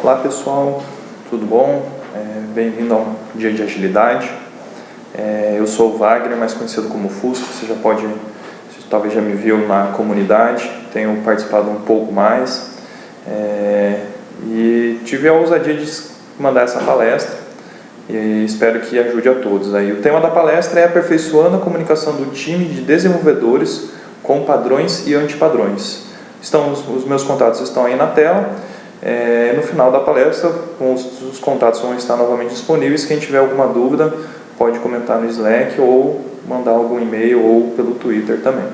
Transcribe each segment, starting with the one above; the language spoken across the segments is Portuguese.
Olá pessoal, tudo bom? Bem-vindo ao Dia de Agilidade. Eu sou o Wagner, mais conhecido como Fusco. Você talvez já me viu na comunidade, tenho participado um pouco mais e tive a ousadia de mandar essa palestra e espero que ajude a todos. O tema da palestra é aperfeiçoando a comunicação do time de desenvolvedores com padrões e antipadrões. Os meus contatos estão aí na tela. No final da palestra, os contatos vão estar novamente disponíveis. Quem tiver alguma dúvida pode comentar no Slack ou mandar algum e-mail ou pelo Twitter também.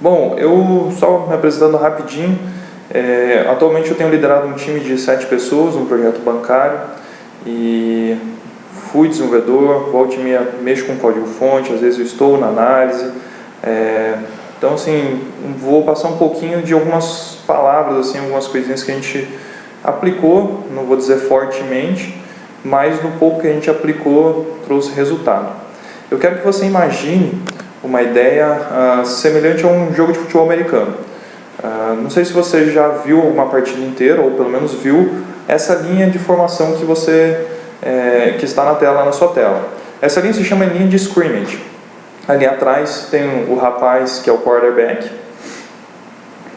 Bom, eu só me apresentando rapidinho. Atualmente eu tenho liderado um time de 7 pessoas, um projeto bancário, e fui desenvolvedor, volta e meia mexo com código-fonte, às vezes eu estou na análise. Então, assim, vou passar um pouquinho de algumas palavras, assim, algumas coisinhas que a gente aplicou, não vou dizer fortemente, mas no pouco que a gente aplicou, trouxe resultado. Eu quero que você imagine uma ideia semelhante a um jogo de futebol americano. Não sei se você já viu uma partida inteira, ou pelo menos viu essa linha de formação que está na tela, na sua tela. Essa linha se chama linha de scrimmage. Ali atrás tem o rapaz que é o quarterback,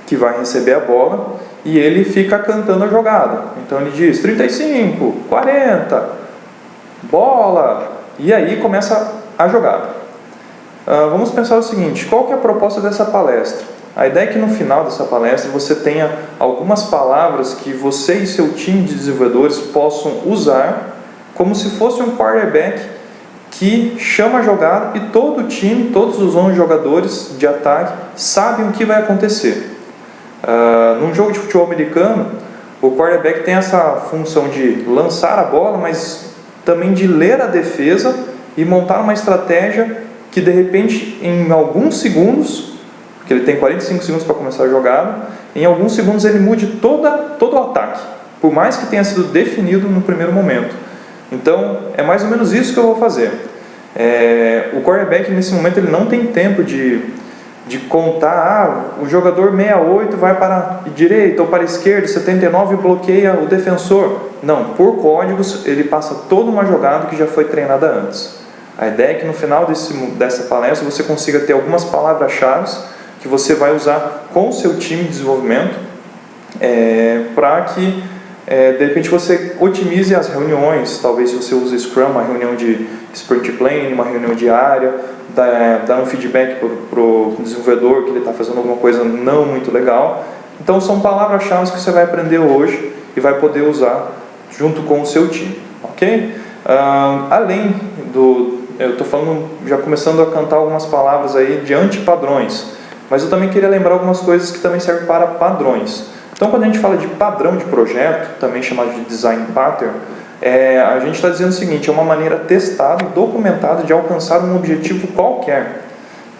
que vai receber a bola e ele fica cantando a jogada. Então ele diz 35, 40, bola, e aí começa a jogada. Vamos pensar o seguinte: qual que é a proposta dessa palestra? A ideia é que no final dessa palestra você tenha algumas palavras que você e seu time de desenvolvedores possam usar como se fosse um quarterback que chama a jogada e todo o time, todos os 11 jogadores de ataque sabem o que vai acontecer. Num jogo de futebol americano, o quarterback tem essa função de lançar a bola, mas também de ler a defesa e montar uma estratégia que de repente em alguns segundos, porque ele tem 45 segundos para começar a jogada, em alguns segundos ele mude todo o ataque, por mais que tenha sido definido no primeiro momento. Então, é mais ou menos isso que eu vou fazer. O quarterback, nesse momento, ele não tem tempo de contar, o jogador 68 vai para a direita ou para a esquerda, 79 bloqueia o defensor. Não, por códigos, ele passa toda uma jogada que já foi treinada antes. A ideia é que no final dessa palestra você consiga ter algumas palavras-chave que você vai usar com o seu time de desenvolvimento para que de repente você otimize as reuniões. Talvez se você use Scrum, uma reunião de Sprint Planning, uma reunião diária, dar um feedback para o desenvolvedor que ele está fazendo alguma coisa não muito legal. Então são palavras-chave que você vai aprender hoje e vai poder usar junto com o seu time, ok? Eu estou falando, já começando a cantar algumas palavras aí de antipadrões, mas eu também queria lembrar algumas coisas que também servem para padrões. Então, quando a gente fala de padrão de projeto, também chamado de design pattern, a gente está dizendo o seguinte: é uma maneira testada e documentada de alcançar um objetivo qualquer.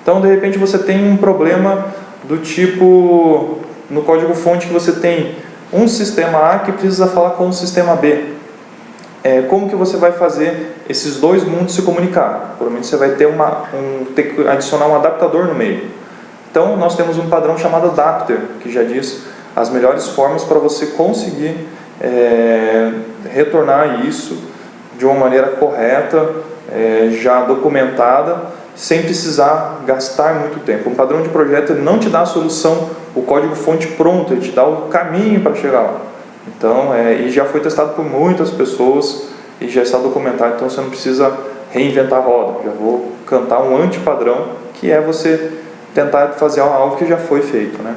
Então, de repente, você tem um problema do tipo, no código-fonte, que você tem um sistema A que precisa falar com o sistema B. Como que você vai fazer esses dois mundos se comunicar? Provavelmente você vai ter ter que adicionar um adaptador no meio. Então, nós temos um padrão chamado adapter, que já diz as melhores formas para você conseguir retornar isso de uma maneira correta, já documentada, sem precisar gastar muito tempo. Um padrão de projeto não te dá a solução, o código-fonte pronto, ele te dá o caminho para chegar lá. Então, e já foi testado por muitas pessoas e já está documentado, então você não precisa reinventar a roda. Já vou cantar um antipadrão, que é você tentar fazer algo que já foi feito, né?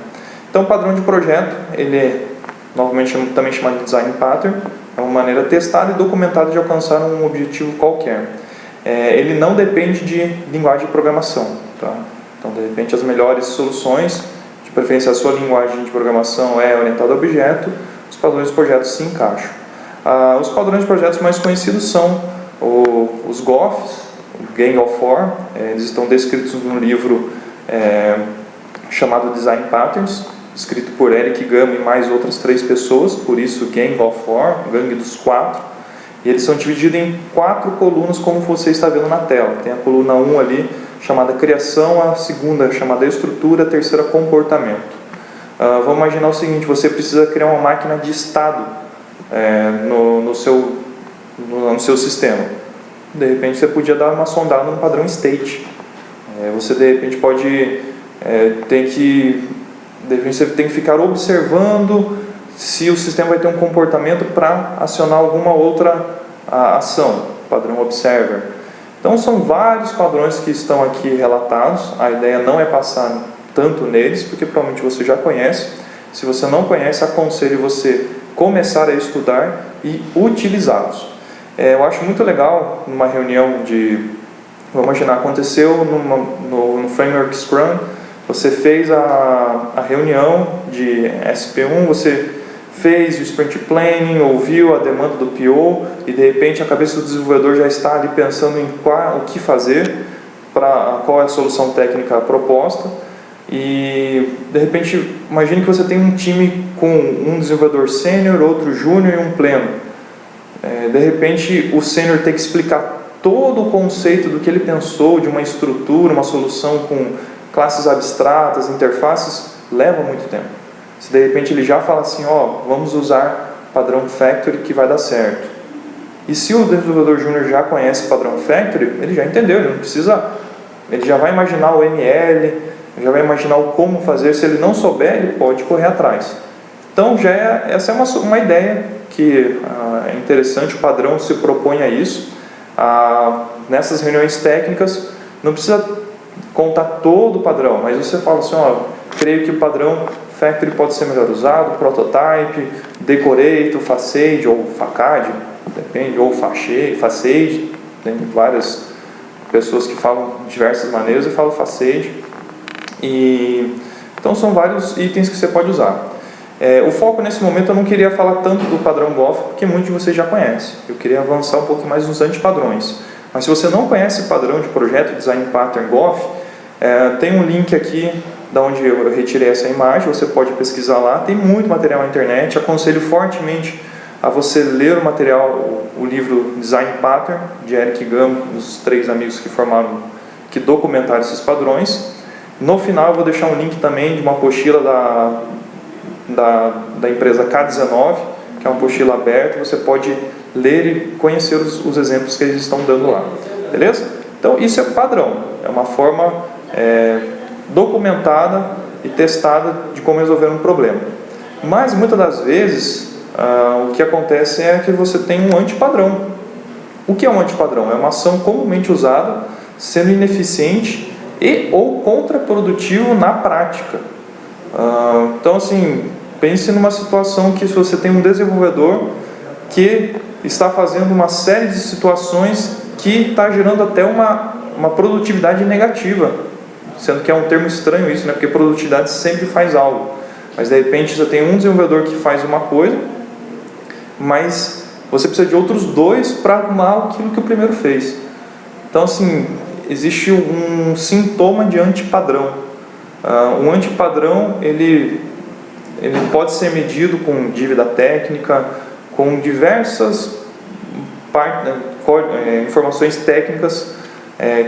Então, o padrão de projeto, ele é novamente também chamado de design pattern, é uma maneira testada e documentada de alcançar um objetivo qualquer. Ele não depende de linguagem de programação, tá? Então, de repente, as melhores soluções, de preferência a sua linguagem de programação é orientada a objeto, os padrões de projetos se encaixam. Os padrões de projetos mais conhecidos são os GOFs, o Gang of Four. Eles estão descritos no livro chamado Design Patterns, escrito por Eric Gama e mais outras 3 pessoas, por isso Gang of Four, Gangue dos 4. E eles são divididos em 4 colunas, como você está vendo na tela. Tem a coluna 1 ali, chamada criação, a segunda chamada estrutura, a terceira comportamento. Vamos imaginar o seguinte: você precisa criar uma máquina de estado no seu sistema. De repente você podia dar uma sondada no padrão state. Você de repente pode você tem que ficar observando se o sistema vai ter um comportamento para acionar alguma outra ação, padrão observer. Então são vários padrões que estão aqui relatados. A ideia não é passar tanto neles, porque provavelmente você já conhece. Se você não conhece, aconselho você começar a estudar e utilizá-los. Eu acho muito legal, numa reunião vamos imaginar, aconteceu no Framework Scrum, você fez a reunião de SP1, você fez o Sprint Planning, ouviu a demanda do PO e de repente a cabeça do desenvolvedor já está ali pensando em o que fazer, qual é a solução técnica proposta. E de repente, imagine que você tem um time com um desenvolvedor sênior, outro júnior e um pleno. De repente o sênior tem que explicar todo o conceito do que ele pensou de uma estrutura, uma solução com classes abstratas, interfaces, leva muito tempo. Se de repente ele já fala assim, vamos usar padrão Factory que vai dar certo. E se o desenvolvedor júnior já conhece padrão Factory, ele já entendeu, ele já vai imaginar o ML, já vai imaginar o como fazer. Se ele não souber, ele pode correr atrás. Então essa é uma ideia que é interessante. O padrão se propõe a isso. Nessas reuniões técnicas não precisa contar todo o padrão, mas você fala assim, creio que o padrão Factory pode ser melhor usado, Prototype, Decorator, Facade ou Facade, depende, ou Facade, tem várias pessoas que falam diversas maneiras e falam Facade. Então são vários itens que você pode usar. O foco nesse momento eu não queria falar tanto do padrão Gothic, porque muitos de vocês já conhecem. Eu queria avançar um pouco mais nos antipadrões. Mas se você não conhece padrão de projeto Design Pattern Gothic, tem um link aqui da onde eu retirei essa imagem, você pode pesquisar lá, tem muito material na internet. Aconselho fortemente a você ler o material, o livro Design Pattern, de Eric Gamo, dos 3 amigos que documentaram esses padrões. No final eu vou deixar um link também de uma apostila da empresa K19, que é uma apostila aberta, você pode ler e conhecer os exemplos que eles estão dando lá, beleza? Então isso é padrão, é uma forma documentada e testada de como resolver um problema. Mas muitas das vezes o que acontece é que você tem um antipadrão. O que é um antipadrão? É uma ação comumente usada, sendo ineficiente ou contraprodutivo na prática. Então assim, pense numa situação que se você tem um desenvolvedor que está fazendo uma série de situações que está gerando até uma produtividade negativa, sendo que é um termo estranho isso, porque produtividade sempre faz algo, mas de repente você tem um desenvolvedor que faz uma coisa, mas você precisa de outros 2 para arrumar aquilo que o primeiro fez. Então assim, existe um sintoma de antipadrão. Um antipadrão ele pode ser medido com dívida técnica, com diversas informações técnicas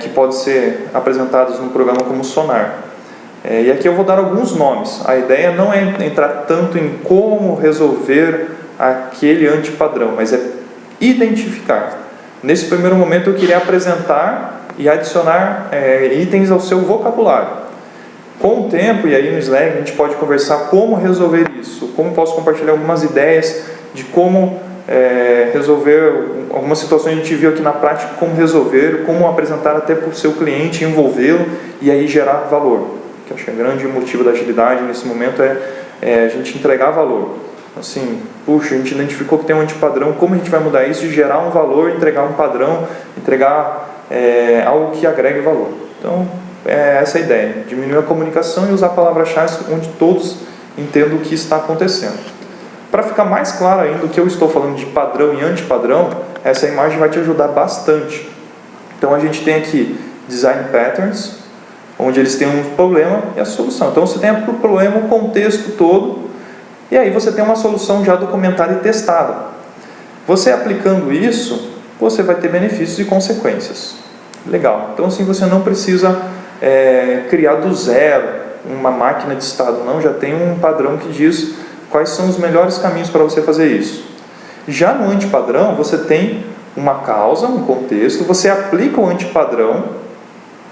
que podem ser apresentadas num programa como Sonar. E aqui eu vou dar alguns nomes. A ideia não é entrar tanto em como resolver aquele antipadrão, mas é identificar. Nesse primeiro momento eu queria apresentar e adicionar itens ao seu vocabulário. Com o tempo, e aí no Slack a gente pode conversar como resolver isso, como posso compartilhar algumas ideias de como resolver algumas situações que a gente viu aqui na prática, como resolver, como apresentar até para o seu cliente, envolvê-lo e aí gerar valor. Que eu acho que o grande motivo da agilidade nesse momento é a gente entregar valor. Assim, puxa, a gente identificou que tem um antipadrão, como a gente vai mudar isso e gerar um valor, entregar um padrão, entregar algo que agregue valor. Então, essa é a ideia, diminuir a comunicação e usar palavras-chave onde todos entendam o que está acontecendo. Para ficar mais claro ainda o que eu estou falando de padrão e antipadrão, essa imagem vai te ajudar bastante. Então a gente tem aqui Design Patterns, onde eles têm um problema e a solução. Então você tem o problema, o contexto todo, e aí você tem uma solução já documentada e testada. Você aplicando isso, você vai ter benefícios e consequências. Legal. Então assim você não precisa criar do zero uma máquina de estado, não, já tem um padrão que diz quais são os melhores caminhos para você fazer isso. Já no antipadrão, você tem uma causa, um contexto, você aplica o antipadrão,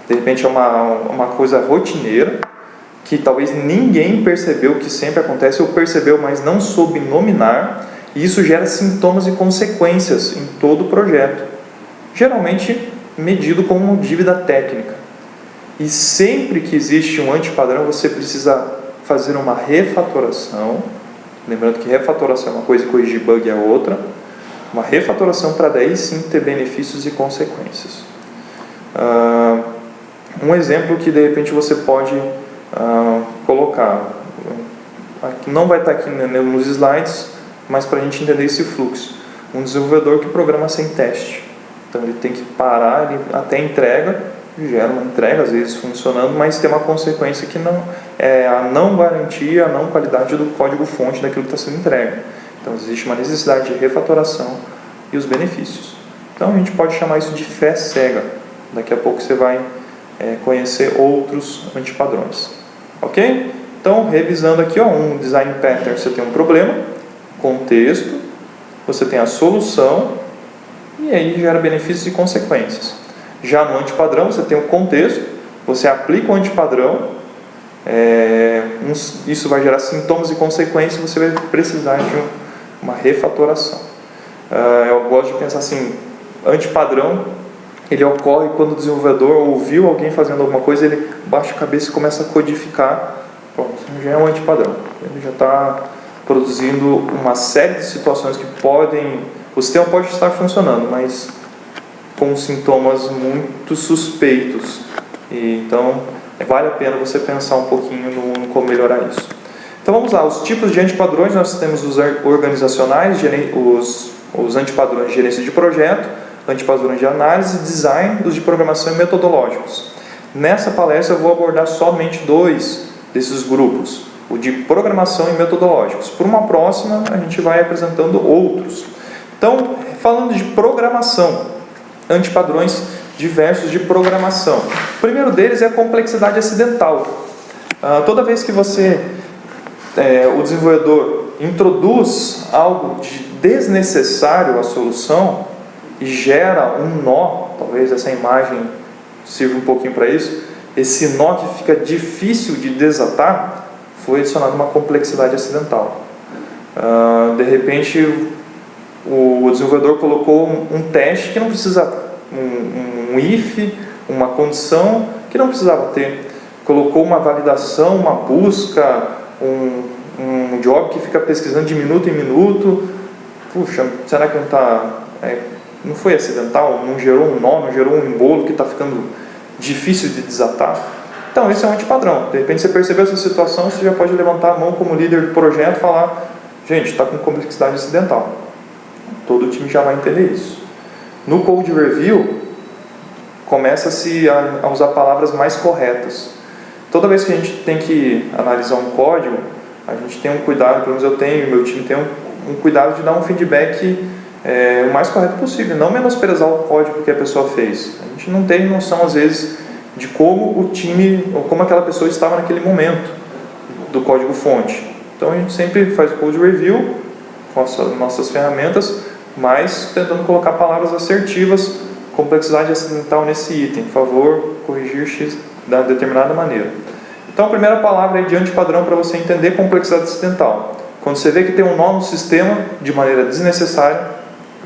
de repente é uma coisa rotineira, que talvez ninguém percebeu, que sempre acontece, ou percebeu, mas não soube nominar, e isso gera sintomas e consequências em todo o projeto, geralmente medido como dívida técnica. E sempre que existe um antipadrão, você precisa fazer uma refatoração, lembrando que refatoração é uma coisa e corrigir bug é outra, uma refatoração para daí sim ter benefícios e consequências. Um exemplo que de repente você pode colocar, não vai estar aqui nos slides, mas para a gente entender esse fluxo. Um desenvolvedor que programa sem teste, então ele tem que parar, ele até entrega, gera uma entrega, às vezes funcionando, mas tem uma consequência que não é a não garantia, a não qualidade do código-fonte daquilo que está sendo entregue. Então existe uma necessidade de refatoração e os benefícios. Então a gente pode chamar isso de fé cega. Daqui a pouco você vai conhecer outros antipadrões. Ok? Então, revisando aqui, um design pattern, você tem um problema, contexto, você tem a solução, e aí gera benefícios e consequências. Já no antipadrão, você tem o contexto, você aplica o antipadrão, isso vai gerar sintomas e consequências, você vai precisar de uma refatoração. Eu gosto de pensar assim, antipadrão, ele ocorre quando o desenvolvedor ouviu alguém fazendo alguma coisa, ele baixa a cabeça e começa a codificar, pronto, já é um antipadrão. Ele já está produzindo uma série de situações que o sistema pode estar funcionando, mas com sintomas muito suspeitos. Então, vale a pena você pensar um pouquinho no como melhorar isso. Então, vamos lá. Os tipos de antipadrões, nós temos os organizacionais, os antipadrões de gerência de projeto, antipadrões de análise, design, os de programação e metodológicos. Nessa palestra, eu vou abordar somente 2 desses grupos, o de programação e metodológicos. Por uma próxima, a gente vai apresentando outros. Então, falando de programação, antipadrões diversos de programação. O primeiro deles é a complexidade acidental. Toda vez que o desenvolvedor introduz algo de desnecessário à solução e gera um nó, talvez essa imagem sirva um pouquinho para isso, esse nó que fica difícil de desatar, foi adicionado uma complexidade acidental. De repente, o desenvolvedor colocou um teste que não precisava, um if, uma condição que não precisava ter. Colocou uma validação, uma busca, um job que fica pesquisando de minuto em minuto. Puxa, será que não foi acidental? Não gerou um nó, não gerou um embolo que está ficando difícil de desatar? Então, esse é um antipadrão. De repente, você percebeu essa situação, você já pode levantar a mão como líder do projeto e falar: gente, está com complexidade acidental. Todo o time já vai entender isso. No Code Review, começa-se a usar palavras mais corretas. Toda vez que a gente tem que analisar um código, a gente tem um cuidado, pelo menos eu tenho, e meu time tem um cuidado de dar um feedback o mais correto possível, não menosprezar o código que a pessoa fez. A gente não tem noção, às vezes, de como o time, ou como aquela pessoa estava naquele momento do código-fonte. Então, a gente sempre faz o Code Review com as nossas ferramentas, mas tentando colocar palavras assertivas, complexidade acidental nesse item, por favor, corrigir X da determinada maneira. Então, a primeira palavra é de antipadrão para você entender complexidade acidental. Quando você vê que tem um nó no sistema de maneira desnecessária,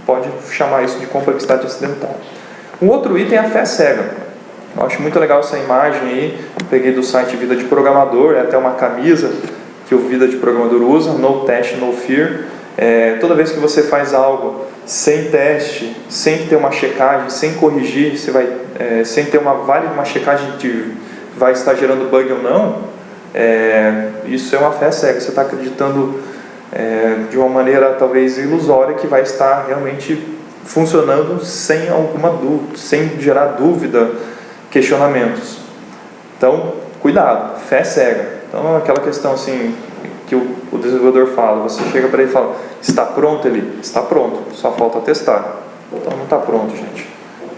pode chamar isso de complexidade acidental. Um outro item é a fé cega. Eu acho muito legal essa imagem aí, peguei do site Vida de Programador, é até uma camisa que o Vida de Programador usa, No Test, No Fear. Toda vez que você faz algo sem teste, sem ter uma checagem, sem corrigir, sem ter uma checagem de vai estar gerando bug ou não, isso é uma fé cega. Você está acreditando de uma maneira talvez ilusória que vai estar realmente funcionando sem alguma dúvida, sem gerar dúvida, questionamentos. Então, cuidado, fé cega. Então, aquela questão assim que o desenvolvedor fala, você chega para ele e fala: está pronto? Ele está pronto, só falta testar. Então, não está pronto, gente.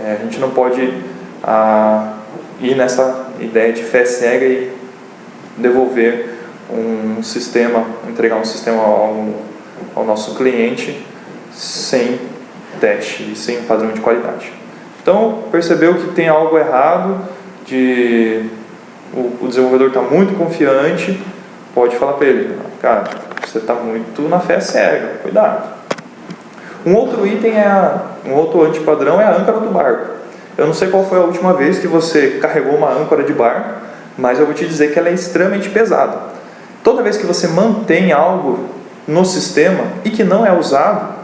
A gente não pode ir nessa ideia de fé cega e devolver um sistema, entregar um sistema ao nosso cliente sem teste e sem padrão de qualidade. Então, percebeu que tem algo errado, o desenvolvedor está muito confiante, pode falar para ele, cara, você está muito na fé cega, cuidado. Um outro item, um outro antipadrão é a âncora do barco. Eu não sei qual foi a última vez que você carregou uma âncora de barco, mas eu vou te dizer que ela é extremamente pesada. Toda vez que você mantém algo no sistema e que não é usado,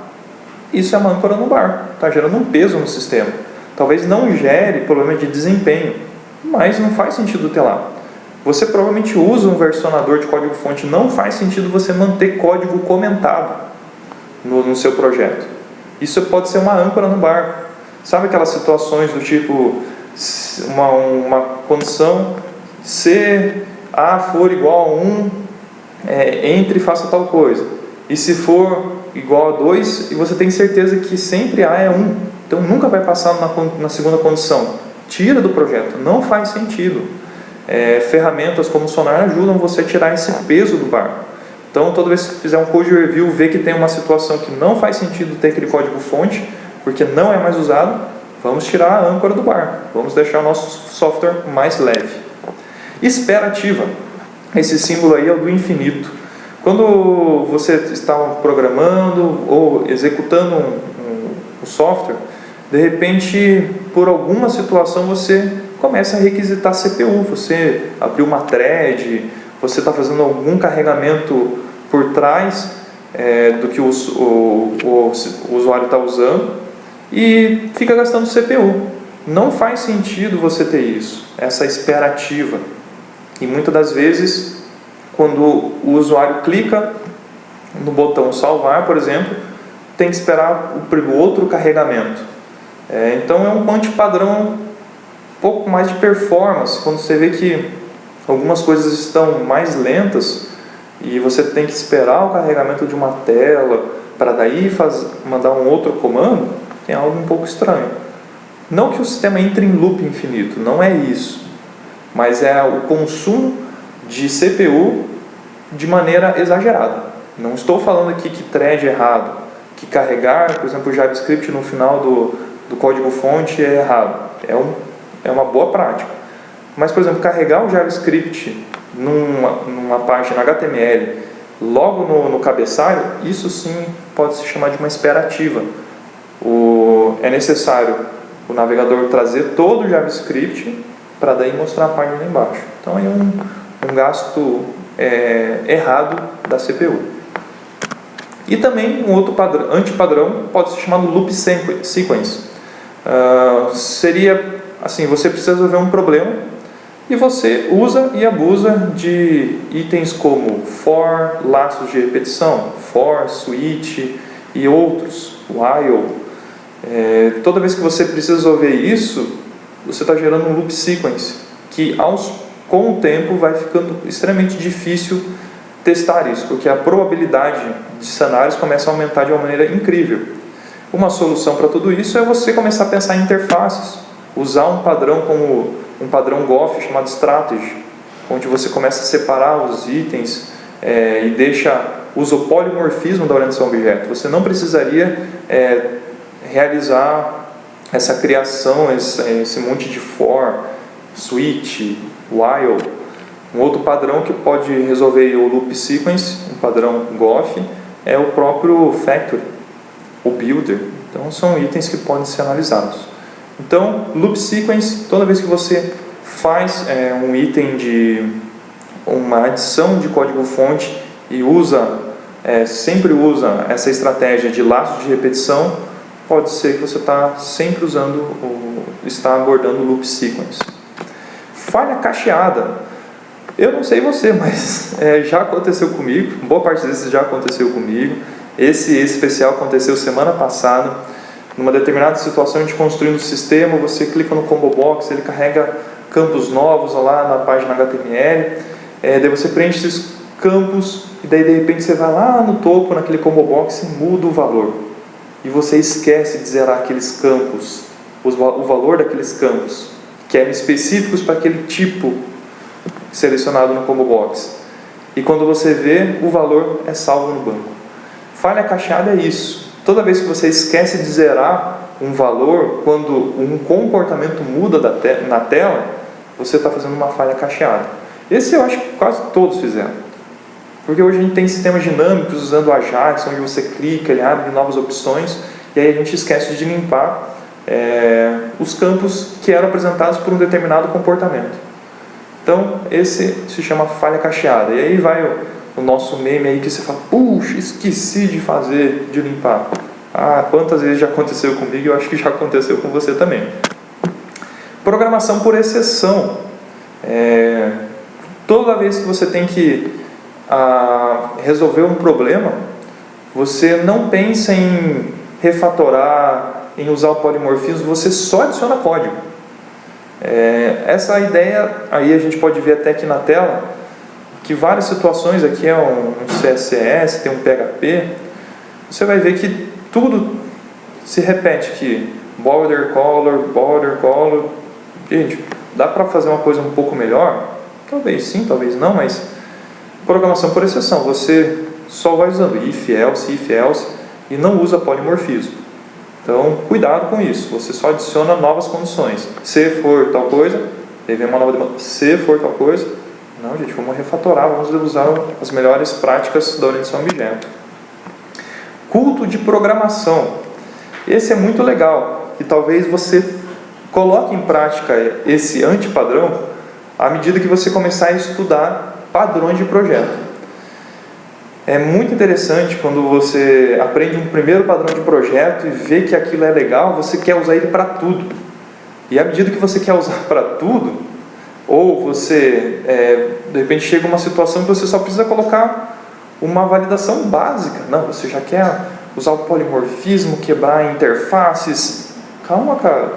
isso é uma âncora no barco, está gerando um peso no sistema. Talvez não gere problema de desempenho, mas não faz sentido ter lá. Você provavelmente usa um versionador de código-fonte, não faz sentido você manter código comentado no seu projeto. Isso pode ser uma âncora no barco. Sabe aquelas situações do tipo, uma condição, se A for igual a 1, entre e faça tal coisa. E se for igual a 2, e você tem certeza que sempre A é 1, então nunca vai passar na segunda condição. Tira do projeto, não faz sentido. Ferramentas como o Sonar ajudam você a tirar esse peso do barco. Então, toda vez que fizer um code review, ver que tem uma situação que não faz sentido ter aquele código-fonte, porque não é mais usado, vamos tirar a âncora do barco. Vamos deixar o nosso software mais leve. Espera ativa. Esse símbolo aí é o do infinito. Quando você está programando ou executando um software, de repente, por alguma situação, você começa a requisitar CPU. Você abriu uma thread, você está fazendo algum carregamento por trás do que o usuário está usando e fica gastando CPU. Não faz sentido você ter isso, essa espera ativa. E muitas das vezes, quando o usuário clica no botão salvar, por exemplo, tem que esperar o outro carregamento. Então é um antipadrão, um pouco mais de performance, quando você vê que algumas coisas estão mais lentas e você tem que esperar o carregamento de uma tela para daí mandar um outro comando, tem algo um pouco estranho. Não que o sistema entre em loop infinito, não é isso, mas é o consumo de CPU de maneira exagerada. Não estou falando aqui que thread é errado, que carregar, por exemplo, o JavaScript no final do código-fonte é errado. É uma boa prática. Mas, por exemplo, carregar o JavaScript numa página HTML logo no cabeçalho, isso sim pode se chamar de uma espera ativa. É necessário o navegador trazer todo o JavaScript para daí mostrar a página lá embaixo. Então é um gasto errado da CPU. E também um outro antipadrão pode ser chamado loop sequence. Seria assim, você precisa resolver um problema e você usa e abusa de itens como for, laços de repetição, for, switch e outros, while. Toda vez que você precisa resolver isso, você está gerando um loop sequence que com o tempo vai ficando extremamente difícil testar isso, porque a probabilidade de cenários começa a aumentar de uma maneira incrível. Uma solução para tudo isso é você começar a pensar em interfaces, usar um padrão como um padrão Goff chamado Strategy, onde você começa a separar os itens e usa o polimorfismo da orientação a objeto. Você não precisaria realizar essa criação, esse monte de for, switch, while. Um outro padrão que pode resolver o loop sequence, um padrão Goff, é o próprio factory, o builder. Então são itens que podem ser analisados. Então, loop sequence, toda vez que você faz um item de uma adição de código-fonte e sempre usa essa estratégia de laços de repetição, pode ser que você está sempre está abordando o loop sequence. Falha cacheada. Eu não sei você, mas já aconteceu comigo, boa parte desses já aconteceu comigo. Esse especial aconteceu semana passada. Numa determinada situação, a gente construindo o sistema, você clica no combo box, ele carrega campos novos lá na página HTML, daí você preenche esses campos e daí de repente você vai lá no topo, naquele combo box e muda o valor. E você esquece de zerar aqueles campos, o valor daqueles campos, que eram específicos para aquele tipo selecionado no Combo Box. E quando você vê, o valor é salvo no banco. Falha cacheada é isso. Toda vez que você esquece de zerar um valor, quando um comportamento muda na tela, você está fazendo uma falha cacheada. Esse eu acho que quase todos fizeram. Porque hoje a gente tem sistemas dinâmicos usando o Ajax, onde você clica, ele abre novas opções, e aí a gente esquece de limpar os campos que eram apresentados por um determinado comportamento. Então, esse se chama falha cacheada. E aí vai o nosso meme aí que você fala, puxa, esqueci de limpar. Ah, quantas vezes já aconteceu comigo, eu acho que já aconteceu com você também. Programação por exceção. Toda vez que você tem que resolver um problema, você não pensa em refatorar, em usar o polimorfismo, você só adiciona código. Essa ideia, aí a gente pode ver até aqui na tela, que várias situações, aqui é um CSS, tem um PHP, você vai ver que tudo se repete aqui, border color, gente, dá para fazer uma coisa um pouco melhor? Talvez sim, talvez não, mas programação por exceção, você só vai usando if, else, e não usa polimorfismo. Então, cuidado com isso, você só adiciona novas condições. Se for tal coisa, aí vem uma nova demanda. Se for tal coisa, não, gente, vamos refatorar, vamos usar as melhores práticas da orientação a objeto. Culto de programação. Esse é muito legal, e talvez você coloque em prática esse antipadrão à medida que você começar a estudar padrões de projeto. É muito interessante quando você aprende um primeiro padrão de projeto e vê que aquilo é legal, você quer usar ele para tudo. E à medida que você quer usar para tudo, ou você, de repente, chega uma situação que você só precisa colocar uma validação básica. Não, você já quer usar o polimorfismo, quebrar interfaces. Calma, cara.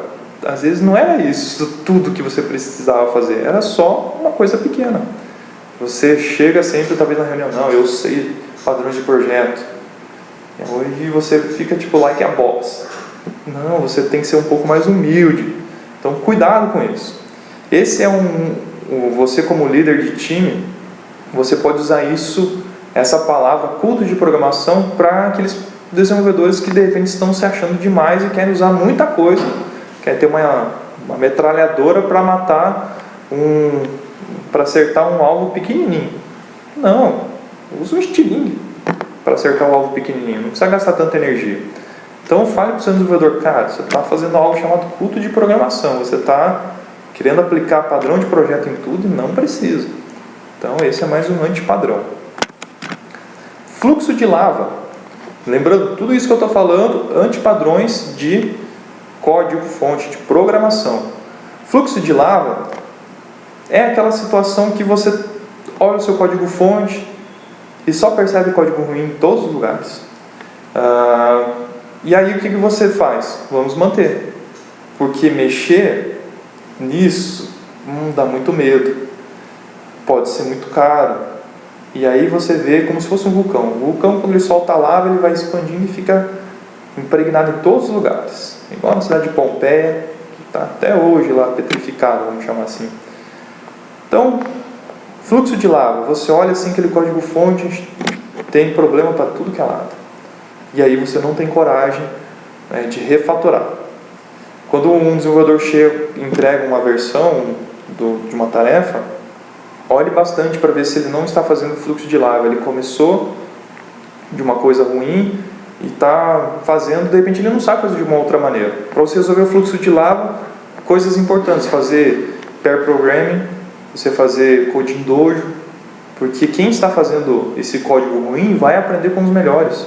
Às vezes não era isso tudo que você precisava fazer. Era só uma coisa pequena. Você chega sempre, talvez na reunião, não, eu sei padrões de projeto. E hoje você fica tipo like a boss. Não, você tem que ser um pouco mais humilde. Então, cuidado com isso. Esse é você como líder de time, você pode usar essa palavra, culto de programação, para aqueles desenvolvedores que de repente estão se achando demais e querem usar muita coisa, querem ter uma metralhadora para matar para acertar um alvo pequenininho. Não, usa um estilingue para acertar um alvo pequenininho, não precisa gastar tanta energia. Então fale para o seu desenvolvedor, cara, você está fazendo algo chamado culto de programação, você está querendo aplicar padrão de projeto em tudo e não precisa. Então esse é mais um antipadrão. Fluxo de lava. Lembrando, tudo isso que eu estou falando, antipadrões de código fonte de programação. Fluxo de lava é aquela situação que você olha o seu código fonte e só percebe código ruim em todos os lugares. E aí o que você faz? Vamos manter. Porque mexer nisso dá muito medo. Pode ser muito caro. E aí você vê como se fosse um vulcão. O vulcão, quando ele solta lava, ele vai expandindo e fica impregnado em todos os lugares. Igual na cidade de Pompeia, que está até hoje lá petrificado, vamos chamar assim. Então, fluxo de lava, você olha assim aquele código fonte, tem problema para tudo que é lado. E aí você não tem coragem de refatorar. Quando um desenvolvedor entrega uma versão de uma tarefa, olhe bastante para ver se ele não está fazendo fluxo de lava. Ele começou de uma coisa ruim e está fazendo, de repente ele não sabe fazer de uma outra maneira. Para você resolver o fluxo de lava, coisas importantes, fazer pair programming, você fazer coding dojo, porque quem está fazendo esse código ruim vai aprender com os melhores.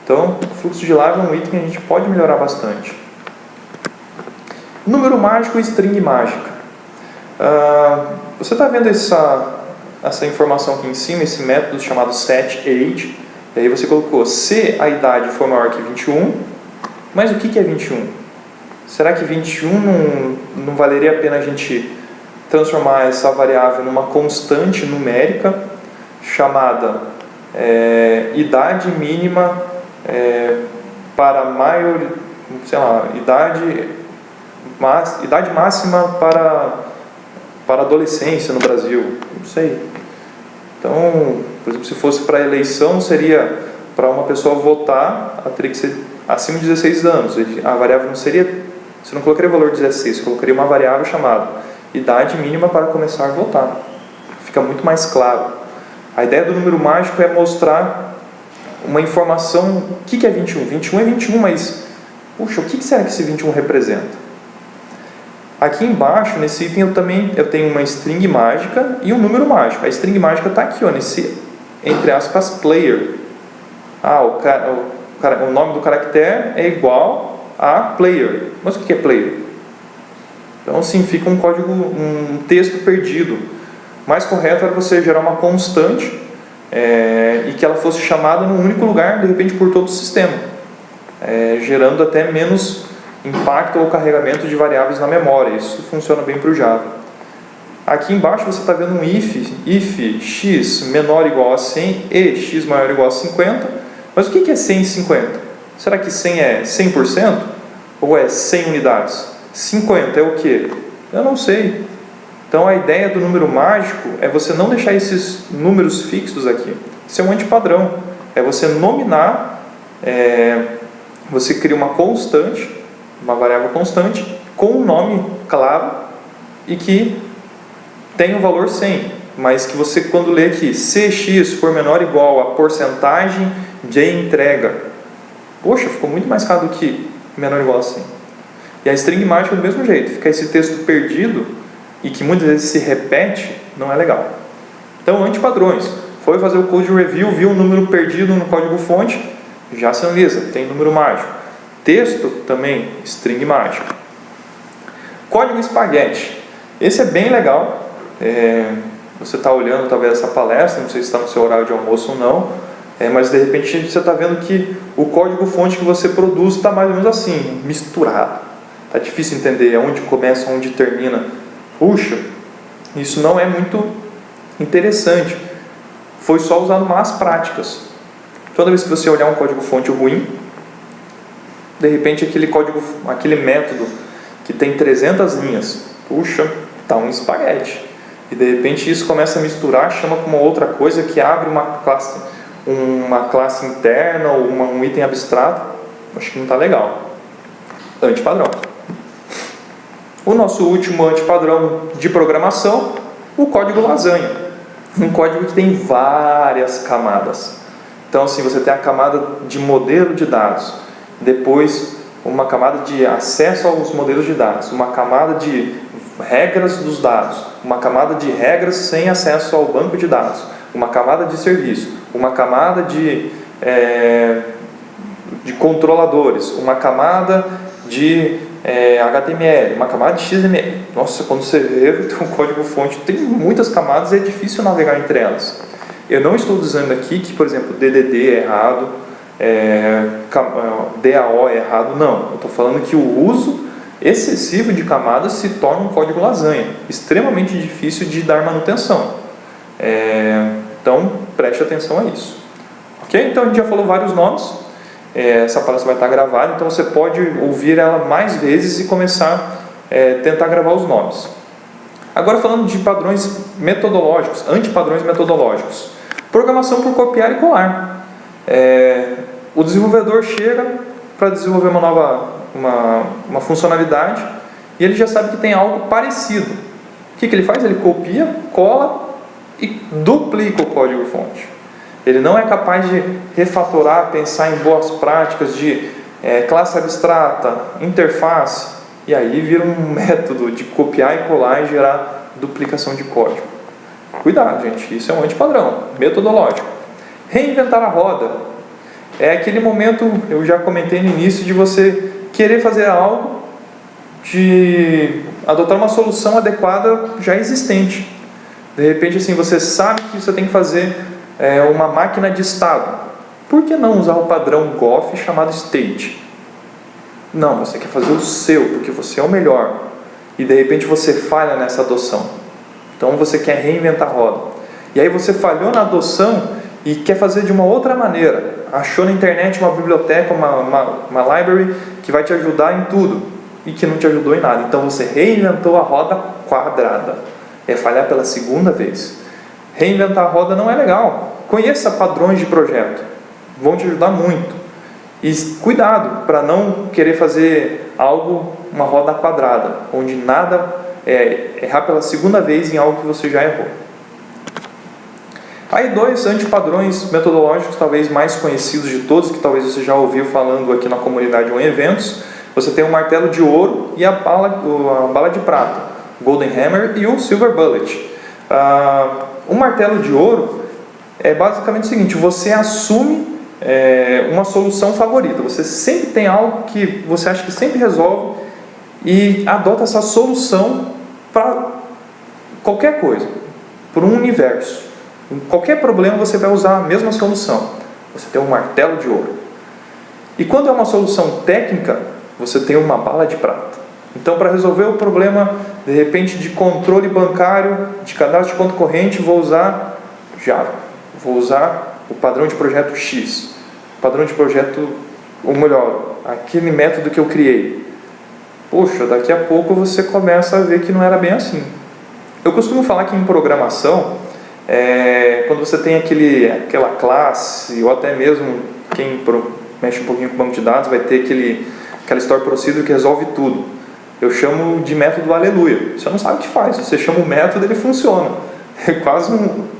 Então, o fluxo de lava é um item que a gente pode melhorar bastante. Número mágico e string mágica. Você está vendo essa informação aqui em cima, esse método chamado setAge, e aí você colocou se a idade for maior que 21, mas o que é 21? Será que 21 não valeria a pena a gente transformar essa variável numa constante numérica chamada idade mínima para maior, sei lá, idade máxima para a adolescência no Brasil, não sei. Então, por exemplo, se fosse para eleição, seria para uma pessoa votar, ela teria que ser acima de 16 anos. A variável não seria, você não colocaria o valor 16, você colocaria uma variável chamada idade mínima para começar a votar. Fica muito mais claro. A ideia do número mágico é mostrar uma informação. O que é 21? 21 é 21, mas, puxa, o que será que esse 21 representa? Aqui embaixo, nesse item, eu tenho uma string mágica e um número mágico. A string mágica está aqui, ó, nesse, entre aspas, player. O nome do caractere é igual a player. Mas o que é player? Então, assim, fica um código, um texto perdido. Mais correto era você gerar uma constante e que ela fosse chamada num único lugar, de repente, por todo o sistema, gerando até menos impacto ou carregamento de variáveis na memória. Isso funciona bem para o Java. Aqui embaixo você está vendo um if x menor ou igual a 100 e x maior ou igual a 50. Mas o que é 100 e 50? Será que 100 é 100% ou é 100 unidades? 50 é o quê? Eu não sei. Então a ideia do número mágico é você não deixar esses números fixos aqui. Isso é um antipadrão. É você nominar, você cria uma constante, uma variável constante, com um nome claro e que tem o valor 100. Mas que você, quando lê aqui, se x for menor ou igual a porcentagem de entrega, poxa, ficou muito mais claro do que menor ou igual a 100. E a string mágica do mesmo jeito, fica esse texto perdido e que muitas vezes se repete, não é legal. Então, antipadrões. Foi fazer o code review, viu um número perdido no código fonte, já se analisa, tem número mágico. Texto, também, string mágico. Código espaguete. Esse é bem legal. Você está olhando talvez essa palestra, não sei se está no seu horário de almoço ou não, mas de repente você está vendo que o código fonte que você produz está mais ou menos assim, misturado. Está difícil entender onde começa, onde termina. Puxa, isso não é muito interessante. Foi só usado más práticas. Toda vez que você olhar um código fonte ruim, de repente aquele método que tem 300 linhas, puxa, está um espaguete. E de repente isso começa a misturar, chama com uma outra coisa que abre uma classe interna ou um item abstrato. Acho que não está legal. Antipadrão. O nosso último antipadrão de programação, o código lasanha. Um código que tem várias camadas. Então, assim, você tem a camada de modelo de dados, depois uma camada de acesso aos modelos de dados, uma camada de regras dos dados, uma camada de regras sem acesso ao banco de dados, uma camada de serviço, uma camada de controladores, uma camada de HTML, uma camada de XML. Nossa, quando você vê o código fonte tem muitas camadas e é difícil navegar entre elas. Eu não estou dizendo aqui que, por exemplo, DDD é errado, DAO é errado, não. Eu estou falando que o uso excessivo de camadas se torna um código lasanha, extremamente difícil de dar manutenção. Então, preste atenção a isso. Ok? Então, a gente já falou vários nomes. Essa palestra vai estar gravada, então você pode ouvir ela mais vezes e começar a tentar gravar os nomes. Agora, falando de padrões metodológicos, antipadrões metodológicos. Programação por copiar e colar. O desenvolvedor chega para desenvolver uma funcionalidade e ele já sabe que tem algo parecido. O que ele faz? Ele copia, cola e duplica o código-fonte. Ele não é capaz de refatorar, pensar em boas práticas de classe abstrata, interface, e aí vira um método de copiar e colar e gerar duplicação de código. Cuidado, gente, isso é um antipadrão metodológico. Reinventar a roda. É aquele momento, eu já comentei no início, de você querer fazer algo, de adotar uma solução adequada já existente. De repente, assim, você sabe que você tem que fazer uma máquina de estado. Por que não usar o padrão Goff chamado state? Não, você quer fazer o seu, porque você é o melhor. E de repente você falha nessa adoção. Então você quer reinventar a roda. E aí você falhou na adoção e quer fazer de uma outra maneira. Achou na internet uma biblioteca, uma library que vai te ajudar em tudo e que não te ajudou em nada. Então você reinventou a roda quadrada. é falhar pela segunda vez. Reinventar a roda não é legal. Conheça padrões de projeto, vão te ajudar muito. E cuidado para não querer fazer algo, uma roda quadrada, onde nada errar pela segunda vez em algo que você já errou. Aí 2 antipadrões metodológicos, talvez mais conhecidos de todos, que talvez você já ouviu falando aqui na comunidade ou em eventos. Você tem o martelo de ouro e a bala de prata, Golden Hammer e o Silver Bullet. O martelo de ouro é basicamente o seguinte: você assume uma solução favorita. Você sempre tem algo que você acha que sempre resolve e adota essa solução para qualquer coisa, para um universo. Em qualquer problema você vai usar a mesma solução. Você tem um martelo de ouro. E quando é uma solução técnica, você tem uma bala de prata. Então, para resolver o problema, de repente, de controle bancário, de cadastro de conta corrente, vou usar Java. Vou usar o padrão de projeto X. O padrão de projeto, ou melhor, aquele método que eu criei. Poxa, daqui a pouco você começa a ver que não era bem assim. Eu costumo falar que em programação, quando você tem aquela classe, ou até mesmo quem mexe um pouquinho com banco de dados, vai ter aquela store procedure que resolve tudo. Eu chamo de método aleluia. Você não sabe o que faz, você chama o método, ele funciona.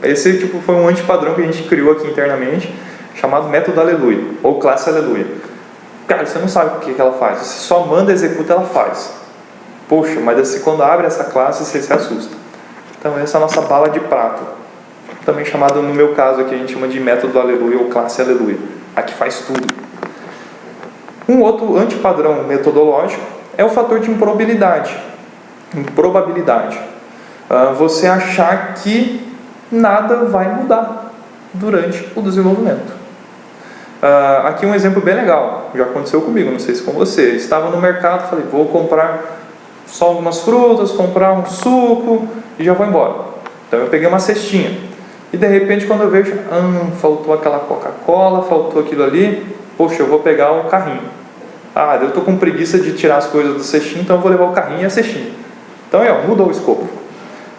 Esse foi um antipadrão que a gente criou aqui internamente, chamado método aleluia, ou classe aleluia. Cara, você não sabe o que ela faz, você só manda, executa, ela faz. Poxa, mas quando abre essa classe, você se assusta. Então essa é a nossa bala de prata, também chamada, no meu caso aqui, a gente chama de método aleluia ou classe aleluia. Aqui faz tudo. Um outro antipadrão metodológico é o fator de improbabilidade. Você achar que nada vai mudar durante o desenvolvimento. Aqui um exemplo bem legal, já aconteceu comigo, não sei se com você. Estava no mercado, falei, vou comprar só algumas frutas, comprar um suco e já vou embora. Então eu peguei uma cestinha. E de repente quando eu vejo, faltou aquela Coca-Cola, faltou aquilo ali, poxa, eu vou pegar o carrinho. Eu estou com preguiça de tirar as coisas do cestinho, então eu vou levar o carrinho e a cestinha. Então mudou o escopo.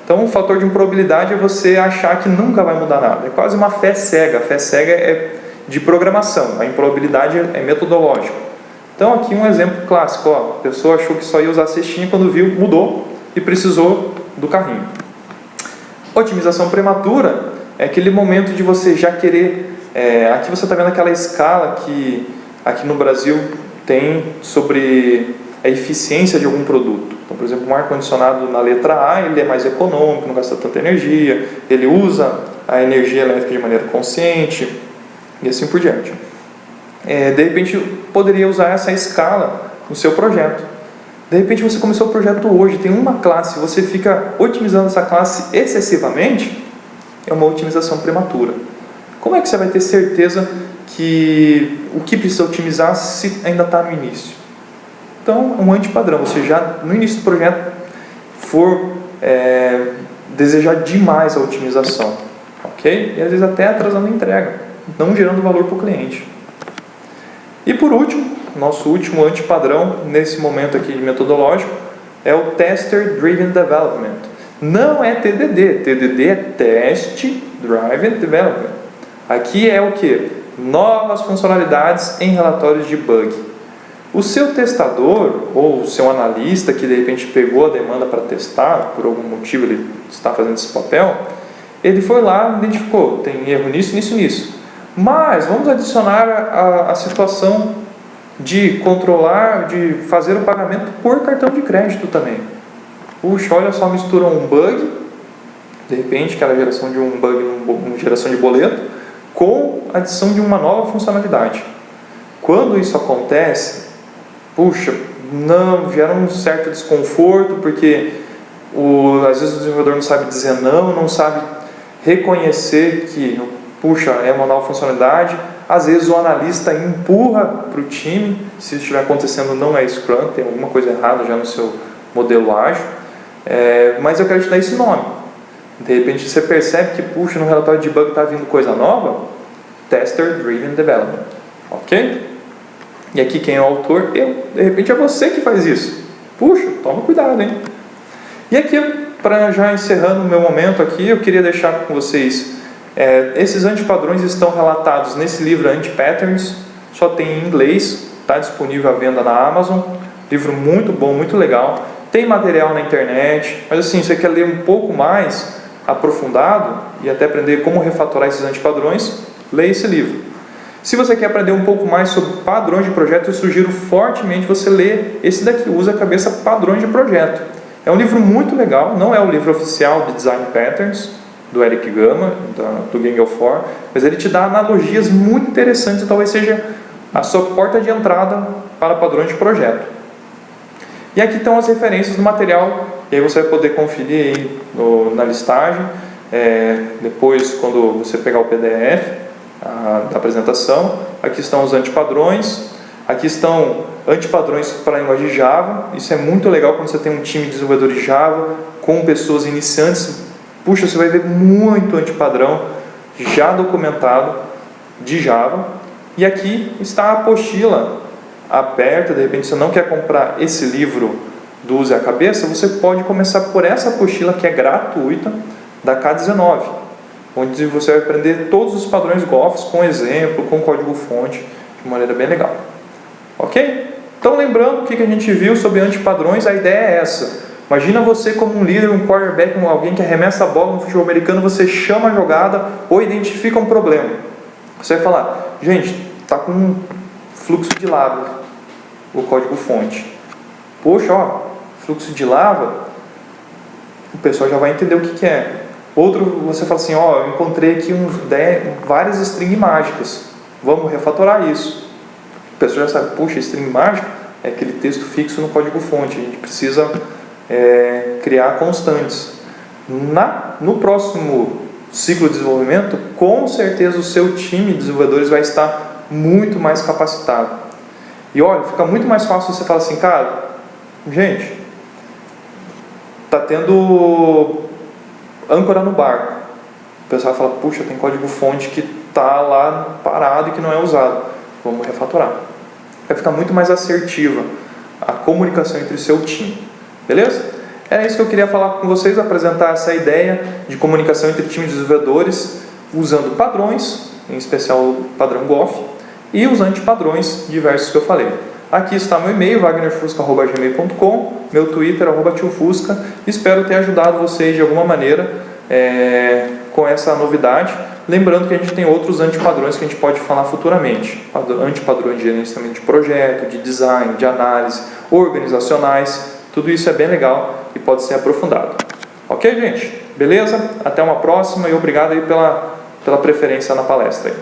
Então o fator de improbabilidade é você achar que nunca vai mudar nada. É quase uma fé cega. A fé cega é de programação, a improbabilidade é metodológica. Então aqui um exemplo clássico, a pessoa achou que só ia usar a cestinha, quando viu, mudou e precisou do carrinho. Otimização prematura é aquele momento de você já querer... aqui você está vendo aquela escala que aqui no Brasil tem sobre a eficiência de algum produto. Então, por exemplo, um ar-condicionado na letra A, ele é mais econômico, não gasta tanta energia, ele usa a energia elétrica de maneira consciente, e assim por diante. De repente, poderia usar essa escala no seu projeto. De repente, você começou o projeto hoje, tem uma classe, você fica otimizando essa classe excessivamente, é uma otimização prematura. Como é que você vai ter certeza que o que precisa otimizar se ainda está no início? Então, é um antipadrão. Você já, no início do projeto, for desejar demais a otimização. Ok? E às vezes até atrasando a entrega, não gerando valor para o cliente. E por último, nosso último antipadrão, nesse momento aqui metodológico, é o Tester Driven Development. Não é TDD. TDD é Test Driven Development. Aqui é o que? Novas funcionalidades em relatórios de bug. O seu testador, ou o seu analista, que de repente pegou a demanda para testar, por algum motivo ele está fazendo esse papel, ele foi lá e identificou, tem erro nisso, nisso, nisso. Mas vamos adicionar a situação de controlar, de fazer o pagamento por cartão de crédito também. Puxa, olha só, misturou um bug, de repente, aquela geração de um bug, uma geração de boleto, com a adição de uma nova funcionalidade. Quando isso acontece, puxa, gera um certo desconforto, porque às vezes o desenvolvedor não sabe dizer não sabe reconhecer que, puxa, é uma nova funcionalidade. Às vezes o analista empurra para o time, se isso estiver acontecendo não é Scrum, tem alguma coisa errada já no seu modelo ágil, mas eu quero te dar esse nome. De repente você percebe que, puxa, no relatório de bug está vindo coisa nova, Tester Driven Development, ok? E aqui quem é o autor? Eu. De repente é você que faz isso. Puxa, toma cuidado, hein? E aqui para já encerrando o meu momento aqui, eu queria deixar com vocês, esses antipadrões estão relatados nesse livro Anti-Patterns, só tem em inglês, está disponível à venda na Amazon, livro muito bom, muito legal, tem material na internet, mas assim, você quer ler um pouco mais aprofundado e até aprender como refatorar esses antipadrões, leia esse livro. Se você quer aprender um pouco mais sobre padrões de projeto, eu sugiro fortemente você ler esse daqui, Usa a Cabeça Padrões de Projeto. É um livro muito legal, não é o livro oficial de Design Patterns, do Eric Gama, do Gang of Four, mas ele te dá analogias muito interessantes e talvez seja a sua porta de entrada para padrões de projeto. E aqui estão as referências do material, e aí você vai poder conferir aí na listagem, depois quando você pegar o PDF da apresentação. Aqui estão os antipadrões, aqui estão antipadrões para a linguagem de Java. Isso é muito legal quando você tem um time de desenvolvedores de Java com pessoas iniciantes. Puxa, você vai ver muito antipadrão já documentado de Java. E aqui está a apostila aberta. De repente você não quer comprar esse livro do Use a Cabeça, você pode começar por essa apostila que é gratuita, da K19, onde você vai aprender todos os padrões GOFs com exemplo, com código-fonte, de maneira bem legal. Ok? Então, lembrando o que a gente viu sobre antipadrões, a ideia é essa. Imagina você como um líder, um quarterback, alguém que arremessa a bola no futebol americano, você chama a jogada ou identifica um problema. Você vai falar, gente, está com um fluxo de lava, o código-fonte. Poxa, ó, fluxo de lava, o pessoal já vai entender o que é. Outro, você fala assim, ó, eu encontrei aqui várias strings mágicas, vamos refatorar isso. O pessoal já sabe, puxa, string mágico é aquele texto fixo no código-fonte, a gente precisa criar constantes. No próximo ciclo de desenvolvimento, com certeza o seu time de desenvolvedores vai estar muito mais capacitado. E olha, fica muito mais fácil você falar assim, cara, gente, está tendo âncora no barco. O pessoal fala, puxa, tem código-fonte que está lá parado e que não é usado. Vamos refatorar. Vai ficar muito mais assertiva a comunicação entre o seu time. Beleza? Era isso que eu queria falar com vocês, apresentar essa ideia de comunicação entre times de desenvolvedores, usando padrões, em especial o padrão GOF, e os antipadrões diversos que eu falei. Aqui está meu e-mail, wagnerfusca@gmail.com, meu Twitter, @tiofusca. Espero ter ajudado vocês de alguma maneira com essa novidade. Lembrando que a gente tem outros antipadrões que a gente pode falar futuramente. Antipadrões de gerenciamento de projeto, de design, de análise, organizacionais. Tudo isso é bem legal e pode ser aprofundado. Ok, gente? Beleza? Até uma próxima e obrigado aí pela preferência na palestra.